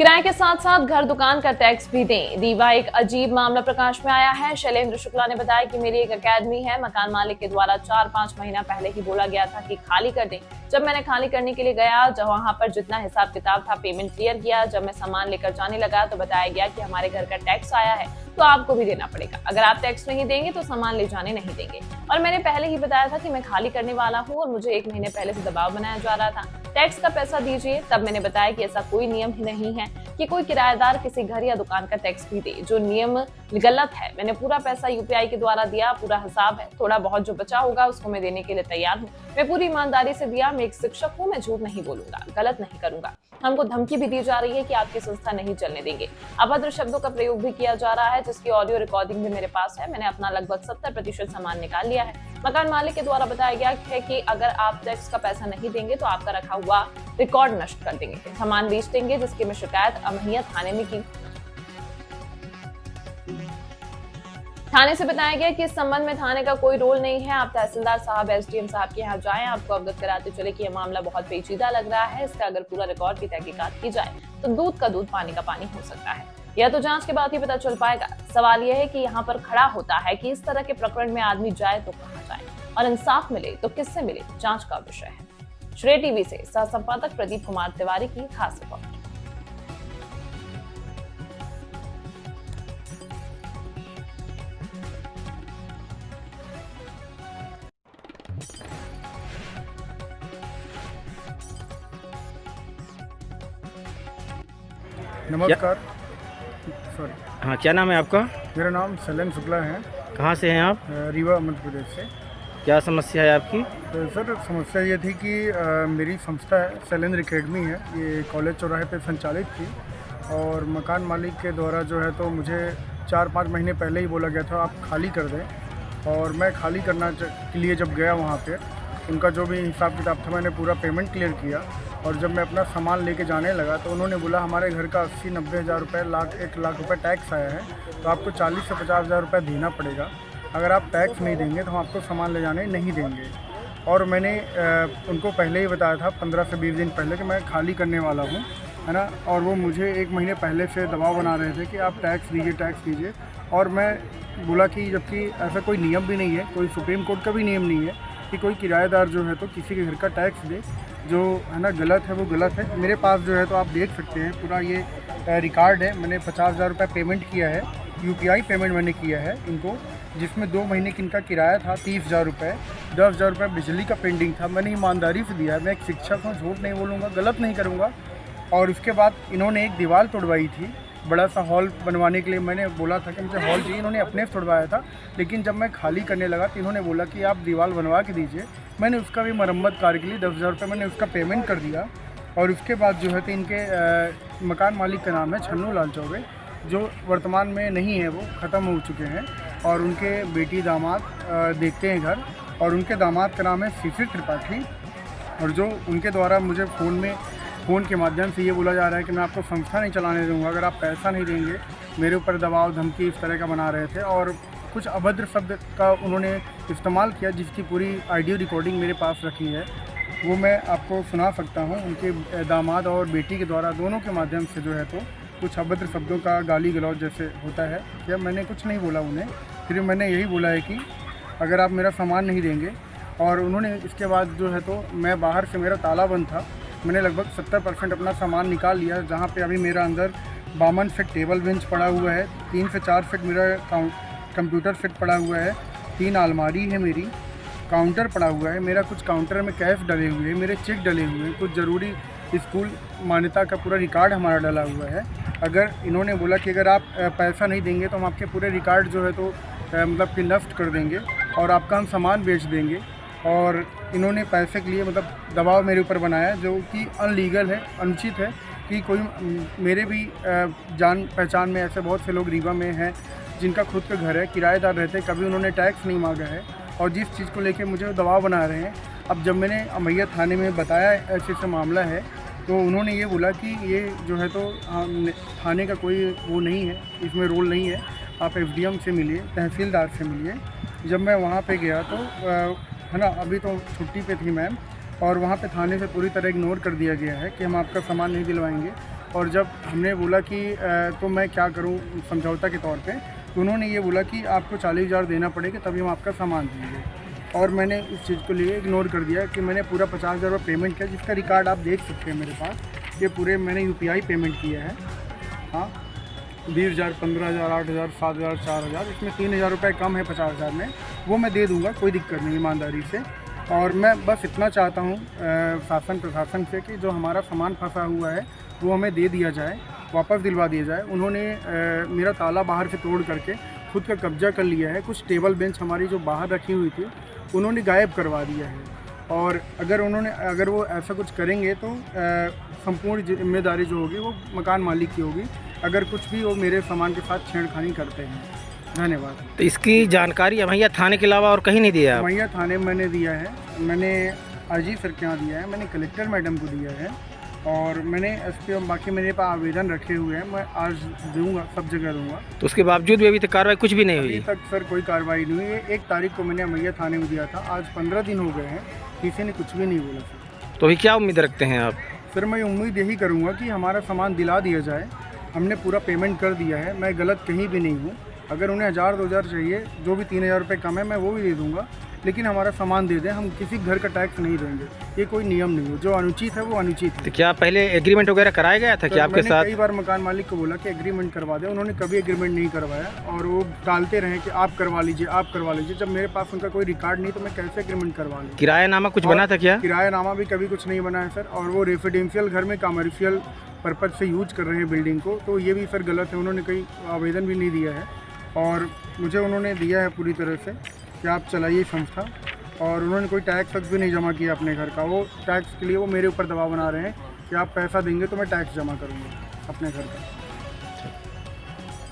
किराए के साथ साथ घर दुकान का टैक्स भी दें। रीवा एक अजीब मामला प्रकाश में आया है। शैलेंद्र शुक्ला ने बताया कि मेरी एक एकेडमी है, मकान मालिक के द्वारा 4-5 महीना पहले ही बोला गया था कि खाली कर दें। जब मैंने खाली करने के लिए गया, जब वहां पर जितना हिसाब किताब था पेमेंट क्लियर किया, जब मैं सामान लेकर जाने लगा तो बताया गया कि हमारे घर का टैक्स आया है तो आपको भी देना पड़ेगा। अगर आप टैक्स नहीं देंगे तो सामान ले जाने नहीं देंगे। और मैंने पहले ही बताया था कि मैं खाली करने वाला हूँ और मुझे 1 महीने पहले से दबाव बनाया जा रहा था, टैक्स का पैसा दीजिए। तब मैंने बताया कि ऐसा कोई नियम ही नहीं है कि कोई किराएदार किसी घर या दुकान का टैक्स भी दे, जो नियम गलत है। मैंने पूरा पैसा यूपीआई के द्वारा दिया, पूरा हिसाब है, थोड़ा बहुत जो बचा होगा उसको मैं देने के लिए तैयार हूँ। मैं पूरी ईमानदारी से दिया, मैं एक शिक्षक हूँ, मैं झूठ नहीं बोलूंगा, गलत नहीं करूंगा। हमको धमकी भी दी जा रही है कि आपकी संस्था नहीं चलने देंगे। अभद्र शब्दों का प्रयोग भी किया जा रहा है, जिसकी ऑडियो रिकॉर्डिंग भी मेरे पास है। मैंने अपना लगभग 70% सामान निकाल लिया है। मकान मालिक के द्वारा बताया गया है कि अगर आप टैक्स का पैसा नहीं देंगे तो आपका रखा हुआ रिकॉर्ड नष्ट कर देंगे, सामान बेच देंगे, जिसकी मैं शिकायत अमहिया थाने में की। थाने से बताया गया कि इस संबंध में थाने का कोई रोल नहीं है। आप तहसीलदार साहब, एसडीएम साहब के यहाँ जाएं। आपको अवगत कराते चले कि यह मामला बहुत पेचीदा लग रहा है। इसका अगर पूरा रिकॉर्ड की तहकीकात की जाए तो दूध का दूध पानी का पानी हो सकता है। यह तो जांच के बाद ही पता चल पाएगा। सवाल यह है कि यहाँ पर खड़ा होता है कि इस तरह के प्रकरण में आदमी जाए तो कहाँ जाए और इंसाफ मिले तो किससे मिले, जांच का विषय है। श्रेय टीवी से सह संपादक प्रदीप कुमार तिवारी की खास रिपोर्ट। नमस्कार। सॉरी, हाँ, क्या नाम है आपका? मेरा नाम शैलेंद्र शुक्ला है। कहाँ से हैं आप? रीवा मध्य प्रदेश से। क्या समस्या है आपकी? तो सर, समस्या ये थी कि मेरी संस्था है, शैलेंद्र एकेडमी है, ये कॉलेज चौराहे पे संचालित थी और मकान मालिक के द्वारा जो है तो मुझे 4-5 महीने पहले ही बोला गया था आप खाली कर दें। और मैं खाली करना के लिए जब गया वहाँ पे, उनका जो भी हिसाब किताब था मैंने पूरा पेमेंट क्लियर किया। और जब मैं अपना सामान लेके जाने लगा तो उन्होंने बोला हमारे घर का 80-90 हज़ार रुपये, 1 लाख रुपये टैक्स आया है, तो आपको 40 से 50 हज़ार रुपये देना पड़ेगा। अगर आप टैक्स नहीं देंगे तो हम आपको सामान ले जाने नहीं देंगे। और मैंने उनको पहले ही बताया था 15 से 20 दिन पहले कि मैं खाली करने वाला हूँ, है ना। और वो मुझे 1 महीने पहले से दबाव बना रहे थे कि आप टैक्स दीजिए। और मैं बोला कि जबकि ऐसा कोई नियम भी नहीं है, कोई सुप्रीम कोर्ट का भी नियम नहीं है कि कोई किराएदार जो है तो किसी के घर का टैक्स दे, जो है ना गलत है वो गलत है। मेरे पास जो है तो आप देख सकते हैं पूरा ये रिकॉर्ड है। मैंने 50 हज़ार रुपये पेमेंट किया है, यूपीआई पेमेंट मैंने किया है इनको, जिसमें 2 महीने की इनका किराया था 30 हज़ार रुपये, 10 हज़ार रुपये बिजली का पेंडिंग था। मैंने ईमानदारी से दिया है, मैं एक शिक्षक हूँ, झूठ नहीं बोलूँगा, गलत नहीं करूँगा। और उसके बाद इन्होंने एक दीवार तोड़वाई थी, बड़ा सा हॉल बनवाने के लिए मैंने बोला था कि मुझे हॉल चाहिए, इन्होंने अपने से तोड़वाया था। लेकिन जब मैं खाली करने लगा तो इन्होंने बोला कि आप दीवार बनवा के दीजिए। मैंने उसका भी मरम्मत कार्य के लिए 10 हज़ार रुपये मैंने उसका पेमेंट कर दिया। और उसके बाद जो है तो इनके मकान मालिक का नाम है छन्नू लाल चौबे, जो वर्तमान में नहीं है, वो ख़त्म हो चुके हैं। और उनके बेटी दामाद देखते हैं घर, और उनके दामाद का नाम है शिशिर त्रिपाठी। और जो उनके द्वारा मुझे फ़ोन के माध्यम से ये बोला जा रहा है कि मैं आपको संस्था नहीं चलाने दूंगा अगर आप पैसा नहीं देंगे। मेरे ऊपर दबाव धमकी इस तरह का बना रहे थे और कुछ अभद्र शब्द का उन्होंने इस्तेमाल किया, जिसकी पूरी ऑडियो रिकॉर्डिंग मेरे पास रखी है, वो मैं आपको सुना सकता हूँ। उनके दामाद और बेटी के द्वारा दोनों के माध्यम से जो है तो कुछ अभद्र शब्दों का गाली गलौज जैसे होता है। या मैंने कुछ नहीं बोला उन्हें, सिर्फ मैंने यही बोला है कि अगर आप मेरा सामान नहीं देंगे। और उन्होंने इसके बाद जो है तो मैं बाहर से, मेरा ताला बंद था, मैंने लगभग 70% अपना सामान निकाल लिया। जहाँ पे अभी मेरा अंदर 52 फीट टेबल बेंच पड़ा हुआ है, 3 से 4 फीट मेरा कंप्यूटर फिट पड़ा हुआ है, 3 अलमारी है मेरी, काउंटर पड़ा हुआ है मेरा, कुछ काउंटर में कैश डले हुए हैं, मेरे चेक डले हुए हैं, कुछ ज़रूरी स्कूल मान्यता का पूरा रिकॉर्ड हमारा डला हुआ है। अगर इन्होंने बोला कि अगर आप पैसा नहीं देंगे तो हम आपके पूरे रिकॉर्ड जो है तो मतलब कि नष्ट कर देंगे और आपका हम सामान बेच देंगे। और इन्होंने पैसे के लिए मतलब दबाव मेरे ऊपर बनाया, जो कि अनलीगल है, अनुचित है। कि कोई मेरे भी जान पहचान में ऐसे बहुत से लोग रीवा में हैं जिनका खुद का घर है, किराएदार रहते, कभी उन्होंने टैक्स नहीं मांगा है और जिस चीज़ को लेके मुझे दबाव बना रहे हैं। अब जब मैंने अमैया थाने में बताया ऐसे मामला है, तो उन्होंने ये बोला कि ये जो है तो थाने का कोई वो नहीं है, इसमें रोल नहीं है, आप एसडीएम से मिलिए, तहसीलदार से मिलिए। जब मैं वहाँ पे गया तो है ना, अभी तो छुट्टी पे थी मैम, और वहाँ पे थाने से पूरी तरह इग्नोर कर दिया गया है कि हम आपका सामान नहीं दिलवाएंगे। और जब हमने बोला कि तो मैं क्या करूं समझौता के तौर पे, तो उन्होंने ये बोला कि आपको 40,000 देना पड़ेगा तभी हम आपका सामान देंगे। और मैंने इस चीज़ को लिए इग्नोर कर दिया कि मैंने पूरा 50,000 रुपये पेमेंट किया, जिसका रिकॉर्ड आप देख सकते हैं मेरे पास। ये पूरे मैंने UPI पेमेंट किया है। हाँ, 20,000, 15,000, 8,000, 7,000, 4,000, इसमें 3,000 रुपये कम है 50,000 में, वो मैं दे दूँगा, कोई दिक्कत नहीं ईमानदारी से। और मैं बस इतना चाहता हूँ शासन प्रशासन से कि जो हमारा सामान फंसा हुआ है वो हमें दे दिया जाए, वापस दिलवा दिया जाए। उन्होंने मेरा ताला बाहर से तोड़ करके खुद का कब्जा कर लिया है। कुछ टेबल बेंच हमारी जो बाहर रखी हुई थी उन्होंने गायब करवा दिया है। और अगर वो ऐसा कुछ करेंगे तो संपूर्ण जिम्मेदारी जो होगी वो मकान मालिक की होगी, अगर कुछ भी वो मेरे सामान के साथ छेड़खानी करते हैं। धन्यवाद। तो इसकी जानकारी अमैया थाने के अलावा और कहीं नहीं दिया आप? अमैया थाने में मैंने दिया है, मैंने IG सर के यहाँ दिया है, मैंने कलेक्टर मैडम को दिया है, और मैंने SP और बाकी मेरे पास आवेदन रखे हुए हैं। मैं आज दूंगा, सब जगह दूंगा। तो उसके बावजूद भी अभी तक कार्रवाई कुछ भी नहीं अभी हुई? तक सर कोई कार्रवाई नहीं हुई है। 1 तारीख को मैंने अमैया थाने में दिया था, आज 15 दिन हो गए हैं, किसी ने कुछ भी नहीं बोला सर। तो अभी क्या उम्मीद रखते हैं आप? सर मैं उम्मीद यही करूँगा कि हमारा सामान दिला दिया जाए। हमने पूरा पेमेंट कर दिया है, मैं गलत कहीं भी नहीं हूँ। अगर उन्हें 1,000-2,000 चाहिए, जो भी 3,000 रुपये कम है मैं वो भी दे दूँगा, लेकिन हमारा सामान दे दें। हम किसी घर का टैक्स नहीं देंगे, ये कोई नियम नहीं है। जो अनुचित है वो अनुचित है। तो क्या पहले एग्रीमेंट वगैरह कराया गया था कि आपके मैंने साथ? कई बार मकान मालिक को बोला कि एग्रीमेंट करवा दे, उन्होंने कभी एग्रीमेंट नहीं करवाया, और वो टालते रहे कि आप करवा लीजिए, आप करवा लीजिए। जब मेरे पास उनका कोई रिकॉर्ड नहीं तो मैं कैसे एग्रीमेंट करवा लूँ? किरायानामा कुछ बना था क्या? किरायानामा भी कभी कुछ नहीं बना है सर। और वो रेसिडेंशियल घर में कमर्शियल पर्पज से यूज कर रहे हैं बिल्डिंग को, तो ये भी सर गलत है। उन्होंने कोई आवेदन भी नहीं दिया है, और मुझे उन्होंने दिया है पूरी तरह से कि आप चलाइए संस्था, और उन्होंने कोई टैक्स भी नहीं जमा किया अपने घर का। वो टैक्स के लिए वो मेरे ऊपर दबाव बना रहे हैं कि आप पैसा देंगे तो मैं टैक्स जमा करूँगा अपने घर का।